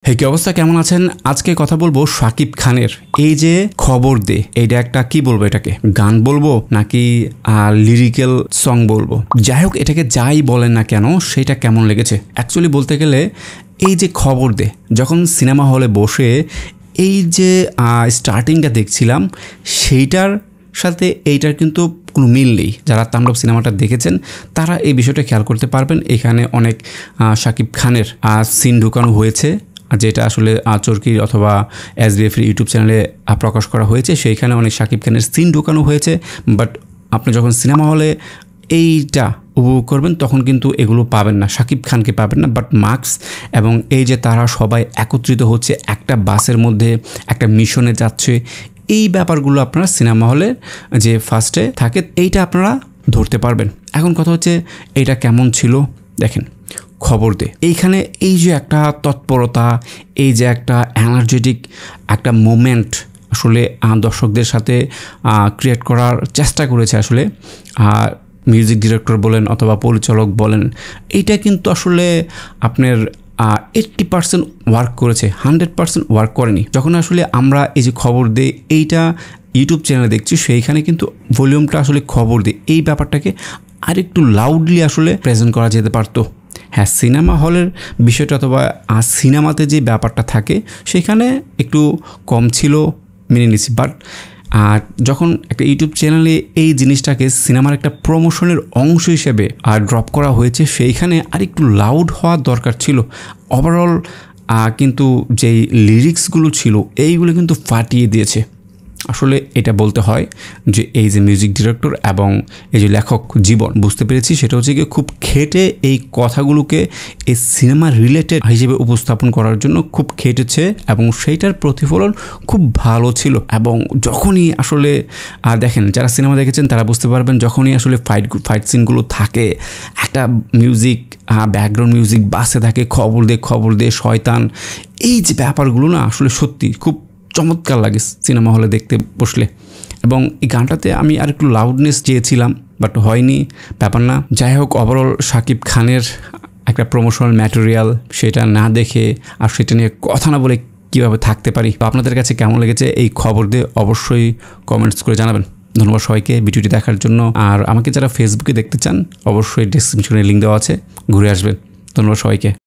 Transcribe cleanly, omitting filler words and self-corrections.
হে কি অবস্থা, কেমন আছেন? আজকে কথা বলবো শাকিব খানের এই যে খবর দে, এইটা একটা কি বলবো, এটাকে গান বলবো নাকি লিরিক্যাল সং বলবো, যাই হোক এটাকে যাই বলেন না কেন সেটা কেমন লেগেছে অ্যাকচুয়ালি বলতে গেলে এই যে খবর দে, যখন সিনেমা হলে বসে এই যে স্টার্টিংটা দেখছিলাম সেইটার সাথে এইটার কিন্তু কোনো মিল নেই। যারা তাণ্ডব সিনেমাটা দেখেছেন তারা এই বিষয়টা খেয়াল করতে পারবেন। এখানে অনেক শাকিব খানের সিন ঢুকানো হয়েছে, যেটা আসলে চরকির অথবা এসবিএফের ইউটিউব চ্যানেলে প্রকাশ করা হয়েছে। সেইখানে অনেক শাকিব খানের সিন ঢুকানো হয়েছে, বাট আপনি যখন সিনেমা হলে এইটা উপভোগ করবেন তখন কিন্তু এগুলো পাবেন না, শাকিব খানকে পাবেন না। বাট মার্কস এবং এই যে তারা সবাই একত্রিত হচ্ছে একটা বাসের মধ্যে, একটা মিশনে যাচ্ছে, এই ব্যাপারগুলো আপনারা সিনেমা হলের যে ফার্স্টে থাকে এইটা আপনারা ধরতে পারবেন। এখন কথা হচ্ছে এইটা কেমন ছিল দেখেন। খবর দে এইখানে এই যে একটা তৎপরতা, এই যে একটা এনার্জেটিক একটা মোমেন্ট আসলে দর্শকদের সাথে ক্রিয়েট করার চেষ্টা করেছে আসলে মিউজিক ডিরেক্টর বলেন অথবা পরিচালক বলেন, এইটা কিন্তু আসলে আপনার 80% ওয়ার্ক করেছে, 100% ওয়ার্ক করেনি। যখন আসলে আমরা এই যে খবর দিই এইটা ইউটিউব চ্যানেলে দেখছি, সেইখানে কিন্তু ভলিউমটা আসলে খবর দিই এই ব্যাপারটাকে আরেকটু লাউডলি আসলে প্রেজেন্ট করা যেতে পারতো। হ্যাঁ, সিনেমা হলের বিষয়টা অথবা সিনেমাতে যে ব্যাপারটা থাকে সেখানে একটু কম ছিল, মেনে নিছি। বাট যখন একটা ইউটিউব চ্যানেলে এই জিনিসটাকে সিনেমার একটা প্রমোশনের অংশ হিসেবে ড্রপ করা হয়েছে, সেইখানে আরেকটু লাউড হওয়ার দরকার ছিল। ওভারঅল কিন্তু যেই লিরিক্সগুলো ছিল এইগুলো কিন্তু ফাটিয়ে দিয়েছে। আসলে এটা বলতে হয় যে এই যে মিউজিক ডিরেক্টর এবং এই যে লেখক জীবন, বুঝতে পেরেছি সেটা হচ্ছে কি খুব খেটে এই কথাগুলোকে এই সিনেমা রিলেটেড হিসেবে উপস্থাপন করার জন্য খুব খেটেছে এবং সেইটার প্রতিফলন খুব ভালো ছিল। এবং যখনই আসলে দেখেন, যারা সিনেমা দেখেছেন তারা বুঝতে পারবেন, যখনই আসলে ফাইট সিনগুলো থাকে, একটা মিউজিক ব্যাকগ্রাউন্ড মিউজিক বাসে থাকে, খবর দে শয়তান, এই যে ব্যাপারগুলো না আসলে সত্যি খুব চমৎকার লাগে সিনেমা হলে দেখতে বসলে। এবং এই গানটাতে আমি আর একটু লাউডনেস চেয়েছিলাম, বাট হয়নি, ব্যাপার না। যাই হোক, ওভারঅল শাকিব খানের একটা প্রমোশনাল ম্যাটেরিয়াল সেটা না দেখে আর সেটা নিয়ে কথা না বলে কীভাবে থাকতে পারি। তো আপনাদের কাছে কেমন লেগেছে এই খবর দিয়ে অবশ্যই কমেন্টস করে জানাবেন। ধন্যবাদ সবাইকে ভিডিওটি দেখার জন্য। আর আমাকে যারা ফেসবুকে দেখতে চান অবশ্যই ডেসক্রিপশনে লিঙ্ক দেওয়া আছে, ঘুরে আসবেন। ধন্যবাদ সবাইকে।